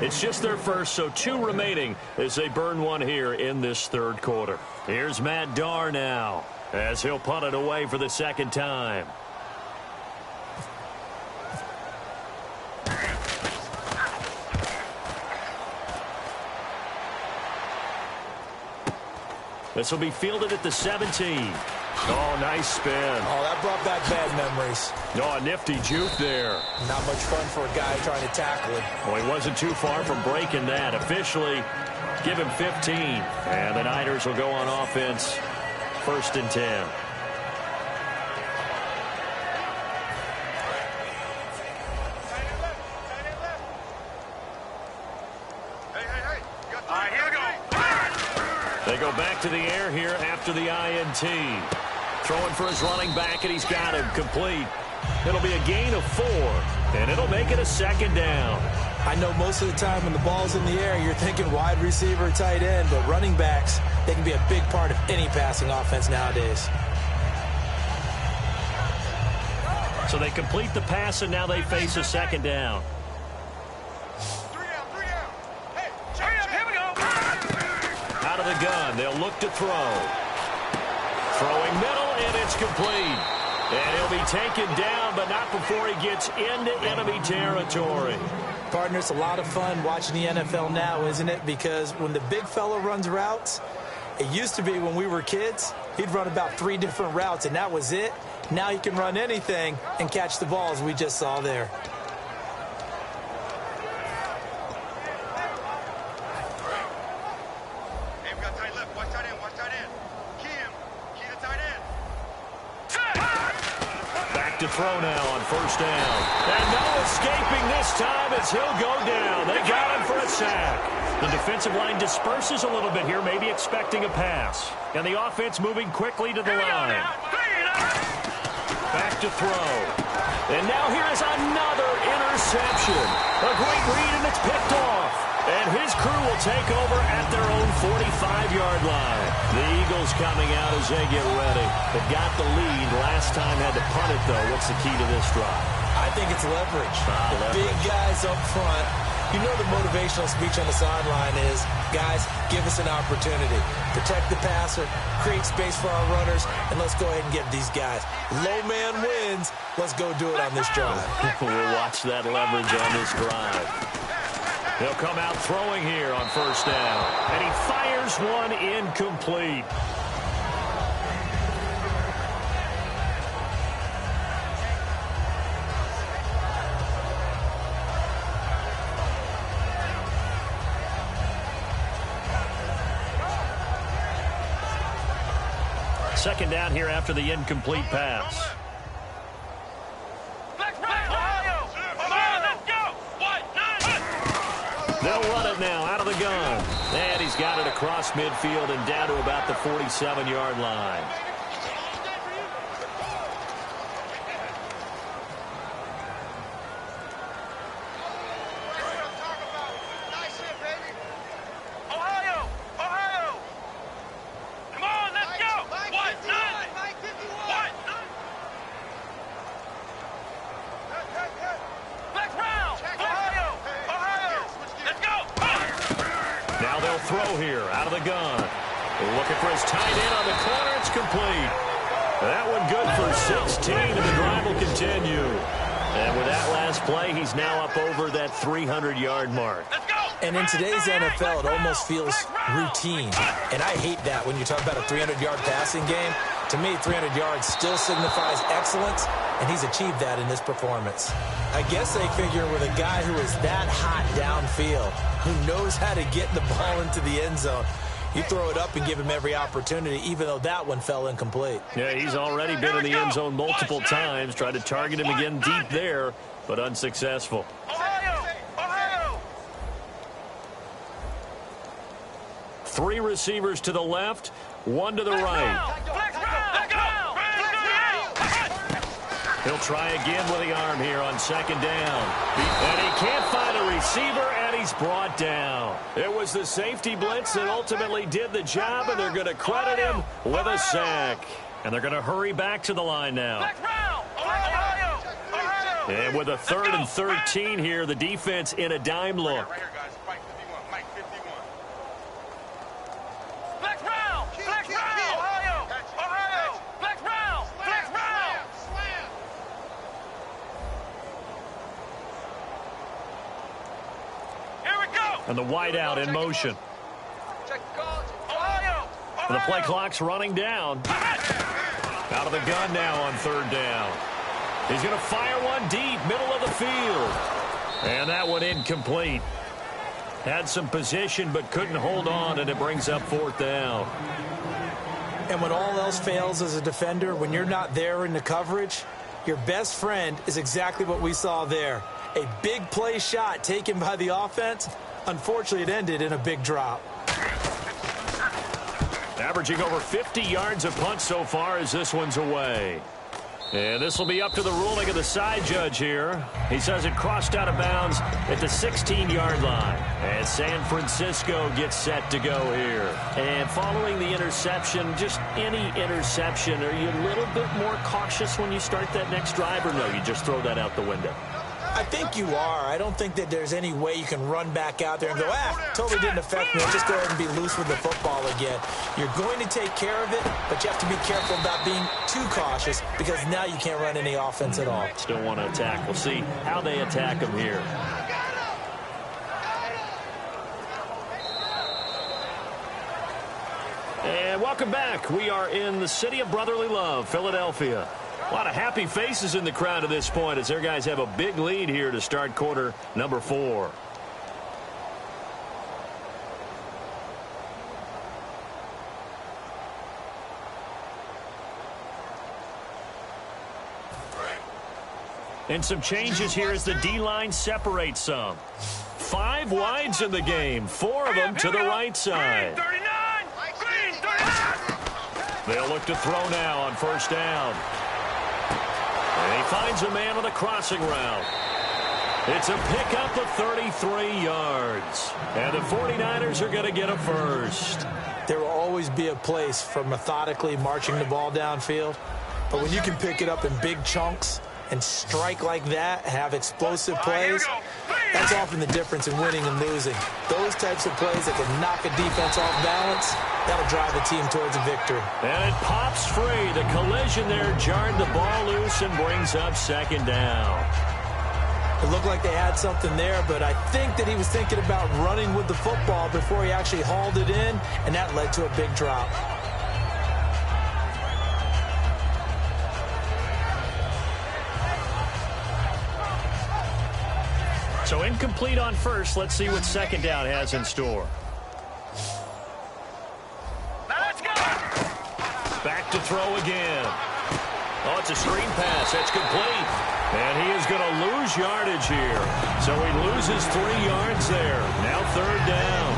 It's just their first, so 2 remaining as they burn one here in this 3rd quarter. Here's Matt Darr now as he'll punt it away for the 2nd time. This will be fielded at the 17. Oh, nice spin. Oh, that brought back bad memories. Oh, a nifty juke there. Not much fun for a guy trying to tackle it. Well, he wasn't too far from breaking that. Officially, give him 15. And the Niners will go on offense. 1st and 10. All right, here we go. They go back to the air here after the INT. Throwing for his running back, and he's got him complete. It'll be a gain of 4, and it'll make it a 2nd down. I know most of the time when the ball's in the air, you're thinking wide receiver, tight end, but running backs, they can be a big part of any passing offense nowadays. So they complete the pass, and now they face a 2nd down. 3 out. Hey, hurry up, here we go. gun. They'll look to throw. Throwing middle, and it's complete. And he'll be taken down, but not before he gets into enemy territory. Partner, it's a lot of fun watching the NFL now, isn't it? Because when the big fella runs routes, it used to be when we were kids, he'd run about 3 different routes, and that was it. Now he can run anything and catch the ball, as we just saw there. To throw now on first down. And no escaping this time as he'll go down. They got him for a sack. The defensive line disperses a little bit here, maybe expecting a pass. And the offense moving quickly to the line. Back to throw. And now here is another interception. A great read, and it's picked off. And his crew will take over at their own 45-yard line. The Eagles coming out as they get ready. They've got the lead. Last time had to punt it, though. What's the key to this drive? I think it's leverage. The big guys up front. You know the motivational speech on the sideline is, guys, give us an opportunity. Protect the passer, create space for our runners, and let's go ahead and get these guys. Low man wins. Let's go do it on this drive. We'll watch that leverage on this drive. He'll come out throwing here on first down. And he fires one incomplete. Second down here after the incomplete pass. They'll run it now out of the gun. And he's got it across midfield and down to about the 47-yard line. Throw here out of the gun. Looking for his tight end on the corner. It's complete. That one good for 16, and the drive will continue. And with that last play, he's now up over that 300-yard mark. And in today's NFL, it almost feels routine. And I hate that when you talk about a 300-yard passing game. To me, 300 yards still signifies excellence, and he's achieved that in this performance. I guess they figure with a guy who is that hot downfield, who knows how to get the ball into the end zone, you throw it up and give him every opportunity, even though that one fell incomplete. Yeah, he's already been in the end zone multiple times, tried to target him again deep there, but unsuccessful. Three receivers to the left, one to the right. He'll try again with the arm here on second down. And he can't find a receiver, and he's brought down. It was the safety blitz that ultimately did the job, and they're going to credit him with a sack. And they're going to hurry back to the line now. And with a 3rd and 13 here, the defense in a dime look. And the wideout in motion. And the play clock's running down. Out of the gun now on 3rd down. He's going to fire one deep, middle of the field. And that one incomplete. Had some position but couldn't hold on, and it brings up 4th down. And when all else fails as a defender, when you're not there in the coverage, your best friend is exactly what we saw there. A big play shot taken by the offense. Unfortunately, it ended in a big drop. Averaging over 50 yards a punt so far as this one's away. And this will be up to the ruling of the side judge here. He says it crossed out of bounds at the 16-yard line. And San Francisco gets set to go here. And following the interception, just any interception, are you a little bit more cautious when you start that next drive, or no, you just throw that out the window? I think you are. I don't think that there's any way you can run back out there and go, totally didn't affect me. I'll just go ahead and be loose with the football again. You're going to take care of it, but you have to be careful about being too cautious because now you can't run any offense at all. Still want to attack. We'll see how they attack him here. And welcome back. We are in the city of brotherly love, Philadelphia. A lot of happy faces in the crowd at this point as their guys have a big lead here to start quarter number 4. And some changes here as the D-line separates some. 5 wides in the game, 4 of them to the right side. They'll look to throw now on first down. And he finds a man on the crossing route. It's a pickup of 33 yards. And the 49ers are going to get a first. There will always be a place for methodically marching the ball downfield. But when you can pick it up in big chunks and strike like that, have explosive plays, that's often the difference in winning and losing. Those types of plays that can knock a defense off balance, that'll drive a team towards a victory. And it pops free. The collision there jarred the ball loose and brings up second down. It looked like they had something there, but I think that he was thinking about running with the football before he actually hauled it in, and that led to a big drop. So incomplete on first. Let's see what second down has in store. Let's go. Back to throw again. Oh, it's a screen pass. That's complete. And he is going to lose yardage here. So he loses 3 yards there. Now third down.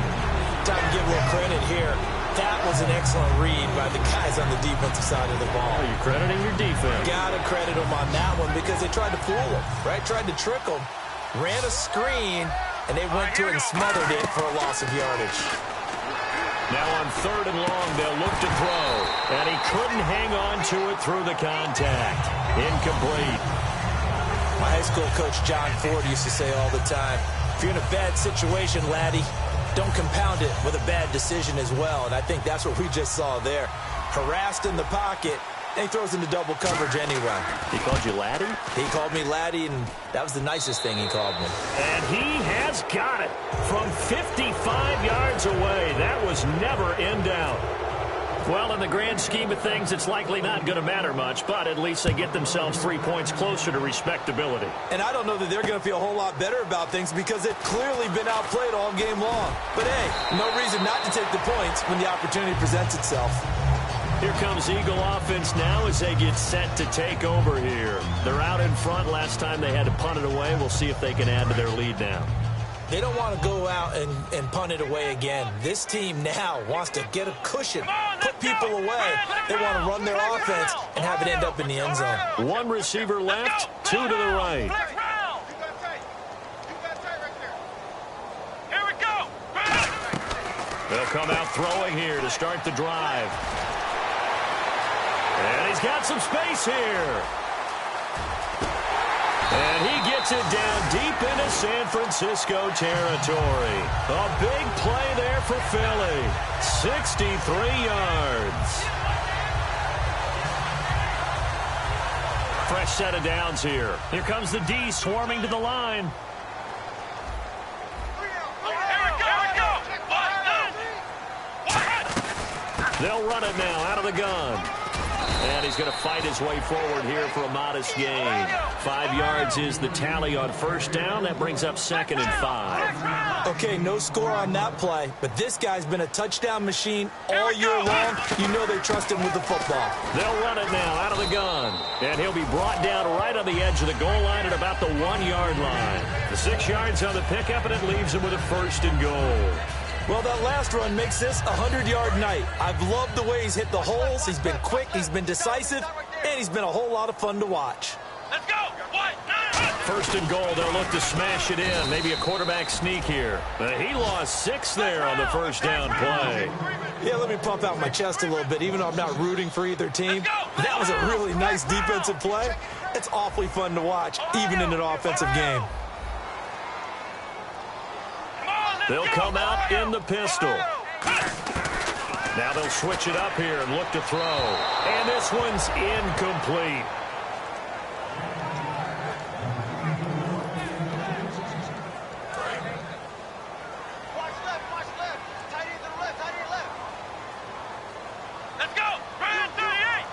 Time to give a little credit here. That was an excellent read by the guys on the defensive side of the ball. Oh, you're crediting your defense. Got to credit them on that one because they tried to fool him, right? Tried to trick him. Ran a screen, and they went to it and smothered it for a loss of yardage. Now on third and long, they'll look to throw. And he couldn't hang on to it through the contact. Incomplete. My high school coach, John Ford, used to say all the time, if you're in a bad situation, laddie, don't compound it with a bad decision as well. And I think that's what we just saw there. Harassed in the pocket, and he throws into double coverage anyway. He called you laddie? He called me laddie, and that was the nicest thing he called me. And he has got it from 55 yards away. That was never in doubt. Well, in the grand scheme of things, it's likely not going to matter much, but at least they get themselves 3 points closer to respectability. And I don't know that they're going to feel a whole lot better about things because they've clearly been outplayed all game long. But, hey, no reason not to take the points when the opportunity presents itself. Here comes Eagle offense now as they get set to take over here. They're out in front. Last time they had to punt it away. We'll see if they can add to their lead now. They don't want to go out and punt it away again. This team now wants to get a cushion, put people away. They want to run their offense and have it end up in the end zone. 1 receiver left, 2 to the right. Here we go. They'll come out throwing here to start the drive. And he's got some space here. And he gets it down deep into San Francisco territory. A big play there for Philly. 63 yards. Fresh set of downs here. Here comes the D swarming to the line. They'll run it now out of the gun. And he's going to fight his way forward here for a modest gain. 5 yards is the tally on first down. That brings up 2nd and 5. Okay, no score on that play, but this guy's been a touchdown machine all year long. You know they trust him with the football. They'll run it now out of the gun. And he'll be brought down right on the edge of the goal line at about the 1-yard line. The 6 yards on the pickup, and it leaves him with a 1st and goal. Well, that last run makes this a 100-yard night. I've loved the way he's hit the holes. He's been quick, he's been decisive, and he's been a whole lot of fun to watch. Let's go. first and goal. They'll look to smash it in. Maybe a quarterback sneak here. He lost 6 there on the first down play. Yeah, let me pump out my chest a little bit. Even though I'm not rooting for either team, that was a really nice defensive play. It's awfully fun to watch, even in an offensive game. They'll come out in the pistol. Now they'll switch it up here and look to throw. And this one's incomplete. Watch left. Tight end to the left. Let's go. Brand 38.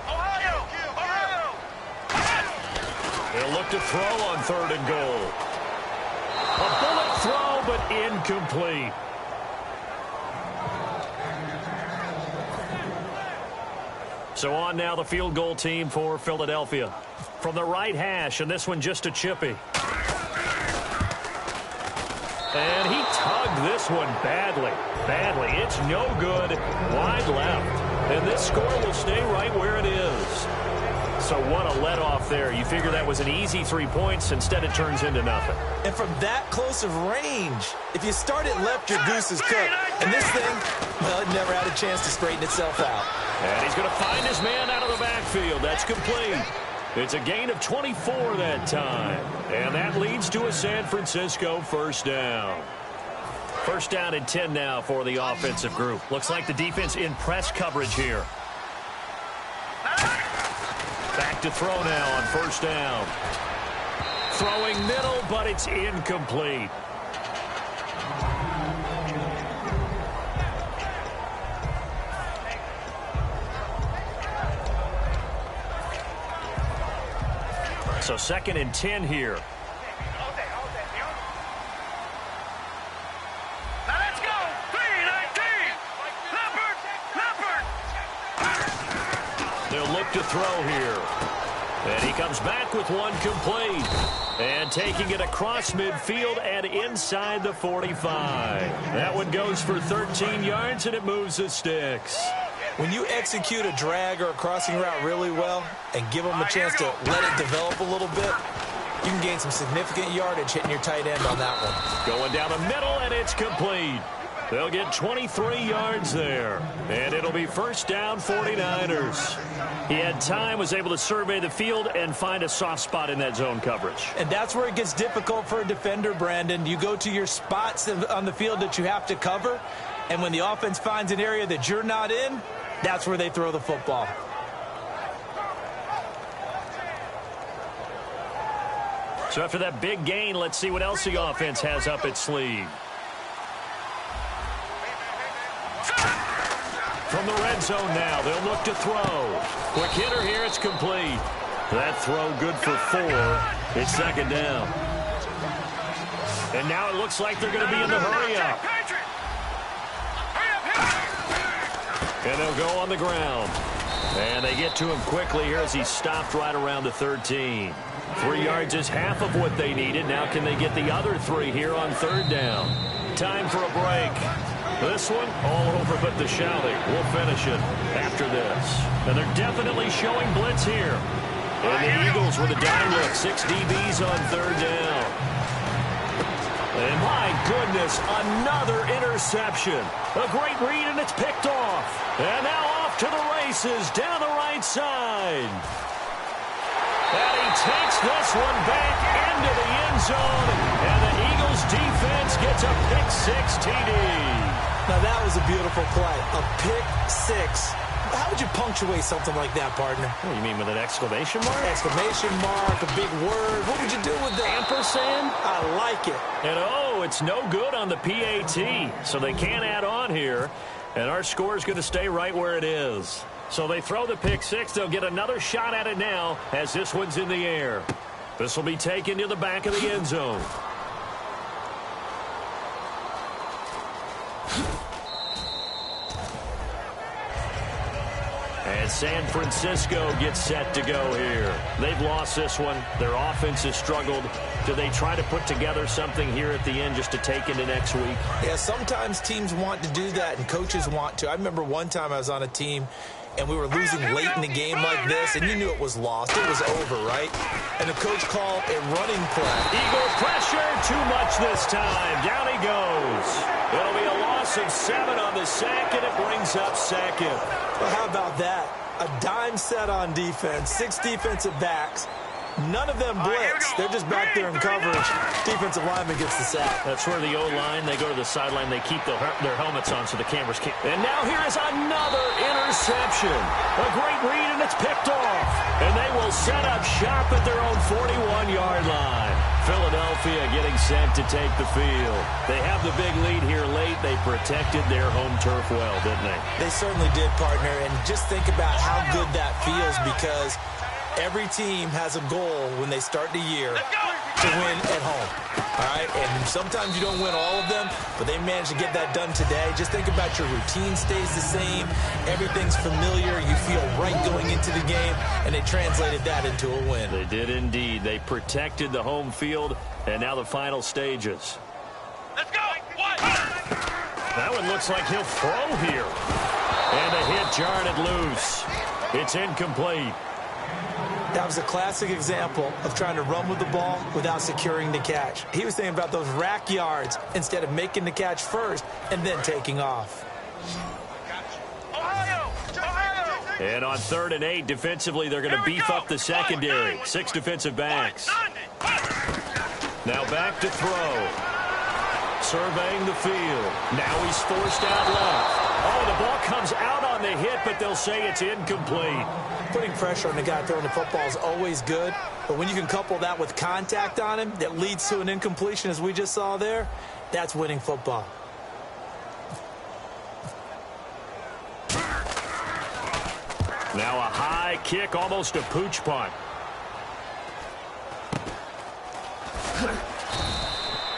Ohio. They'll look to throw on 3rd and goal. A bullet throw, but incomplete. So on now the field goal team for Philadelphia. From the right hash, and this one just a chippy. And he tugged this one badly. It's no good. Wide left. And this score will stay right where it is. So what a let-off there. You figure that was an easy 3 points. Instead, it turns into nothing. And from that close of range, if you start it left, your goose is cooked. And this thing, well, it never had a chance to straighten itself out. And he's going to find his man out of the backfield. That's complete. It's a gain of 24 that time. And that leads to a San Francisco first down. First down and 10 now for the offensive group. Looks like the defense in press coverage here. Back to throw now on first down. Throwing middle, but it's incomplete. So 2nd and 10 here. Now let's go. 3-19. Leopard. They'll look to throw here. And he comes back with one complete. And taking it across midfield and inside the 45. That one goes for 13 yards, and it moves the sticks. When you execute a drag or a crossing route really well and give them a chance to let it develop a little bit, you can gain some significant yardage hitting your tight end on that one. Going down the middle, and it's complete. They'll get 23 yards there. And it'll be first down 49ers. He had time, was able to survey the field and find a soft spot in that zone coverage. And that's where it gets difficult for a defender, Brandon. You go to your spots on the field that you have to cover, and when the offense finds an area that you're not in, that's where they throw the football. So after that big gain, let's see what else the offense has up its sleeve. From the red zone now, they'll look to throw. Quick hitter here, it's complete. That throw good for 4. It's 2nd down. And now it looks like they're going to be in the hurry-up. And they'll go on the ground. And they get to him quickly here as he's stopped right around the 13. 3 yards is half of what they needed. Now can they get the other 3 here on 3rd down? Time for a break. This one, all over but the shouting. We'll finish it after this. And they're definitely showing blitz here. And the Eagles with a dime look. 6 DBs on 3rd down. And my goodness, another interception. A great read, and it's picked off. And now off to the races down the right side. And he takes this one back into the end zone. And the Eagles defense gets a pick-6 TD. Now that was a beautiful play. A pick-6. How would you punctuate something like that, partner? What do you mean, with an exclamation mark? Exclamation mark, a big word. What would you do with that? Ampersand? I like it. And oh, it's no good on the PAT, so they can't add on here. And our score is going to stay right where it is. So they throw the pick-6. They'll get another shot at it now as this one's in the air. This will be taken to the back of the end zone. And San Francisco gets set to go here. They've lost this one. Their offense has struggled. Do they try to put together something here at the end just to take into next week? Yeah, sometimes teams want to do that and coaches want to. I remember one time I was on a team, and we were losing late in the game like this, and you knew it was lost. It was over, right? And the coach called a running play. Eagle pressure, too much this time. Down he goes. It'll be a loss of 7 on the sack, and it brings up second. Well, how about that? A dime set on defense, 6 defensive backs. None of them blitz. They're just back there in coverage. Defensive lineman gets the sack. That's where the O-line, they go to the sideline, they keep their helmets on so the cameras can't. And now here is another interception. A great read, and it's picked off. And they will set up shop at their own 41-yard line. Philadelphia getting set to take the field. They have the big lead here late. They protected their home turf well, didn't they? They certainly did, partner. And just think about how good that feels, because every team has a goal when they start the year to win at home. All right? And sometimes you don't win all of them, but they managed to get that done today. Just think about your routine stays the same. Everything's familiar. You feel right going into the game, and they translated that into a win. They did indeed. They protected the home field, and now the final stages. Let's go! What? That one looks like he'll throw here. And the hit jarred it loose. It's incomplete. That was a classic example of trying to run with the ball without securing the catch. He was thinking about those rack yards instead of making the catch first and then taking off. And on 3rd and 8, defensively, they're going to beef up the secondary. 6 defensive backs. Now back to throw. Surveying the field. Now he's forced out left. Oh, the ball comes out on the hit, but they'll say it's incomplete. Putting pressure on the guy throwing the football is always good, but when you can couple that with contact on him that leads to an incompletion, as we just saw there, that's winning football. Now a high kick, almost a pooch punt.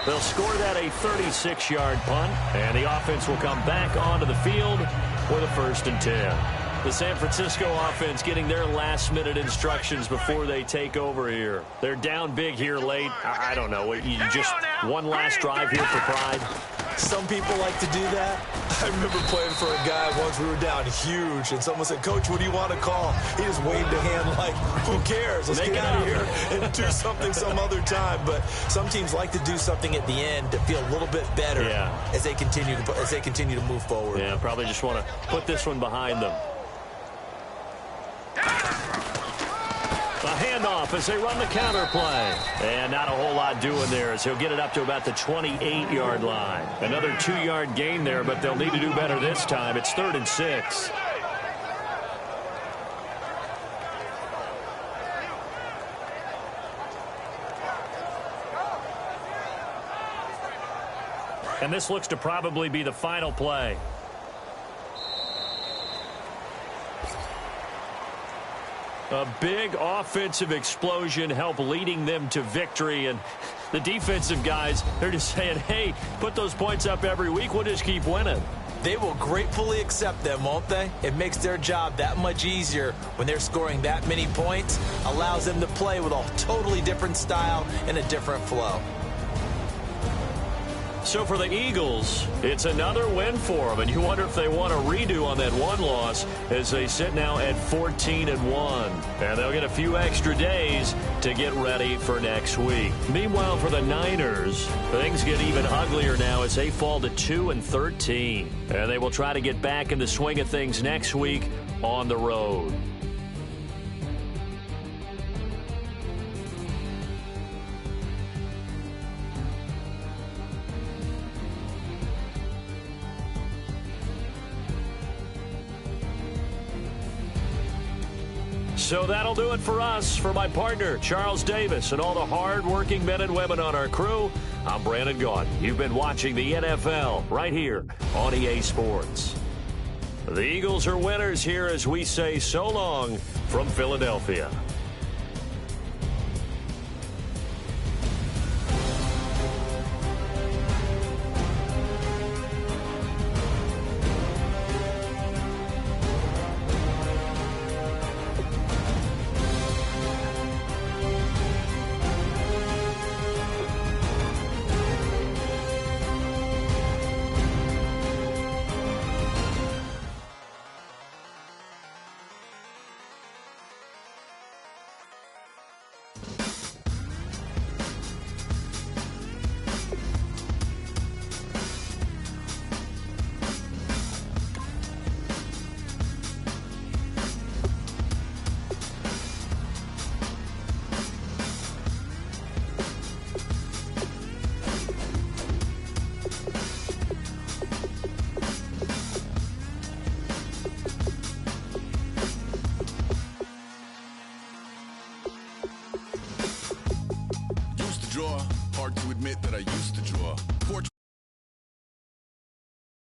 They'll score that a 36-yard punt, and the offense will come back onto the field with a 1st and 10. The San Francisco offense getting their last-minute instructions before they take over here. They're down big here late. I don't know. You just one last drive here for pride. Some people like to do that. I remember playing for a guy once. We were down huge, and someone said, "Coach, what do you want to call?" He just waved a hand like, "Who cares? Let's get out of here and do something some other time." But some teams like to do something at the end to feel a little bit better as they continue to move forward. Yeah, probably just want to put this one behind them. A handoff as they run the counter play. And not a whole lot doing there as he'll get it up to about the 28-yard line. Another 2-yard gain there, but they'll need to do better this time. It's 3rd and 6. And this looks to probably be the final play. A big offensive explosion helped leading them to victory. And the defensive guys, they're just saying, hey, put those points up every week. We'll just keep winning. They will gratefully accept them, won't they? It makes their job that much easier when they're scoring that many points. Allows them to play with a totally different style and a different flow. So for the Eagles, it's another win for them, and you wonder if they want a redo on that one loss as they sit now at 14-1. And they'll get a few extra days to get ready for next week. Meanwhile, for the Niners, things get even uglier now as they fall to 2-13. And they will try to get back in the swing of things next week on the road. So that'll do it for us. For my partner, Charles Davis, and all the hard-working men and women on our crew, I'm Brandon Gaudin. You've been watching the NFL right here on EA Sports. The Eagles are winners here as we say so long from Philadelphia. draw. Hard to admit that I used to draw.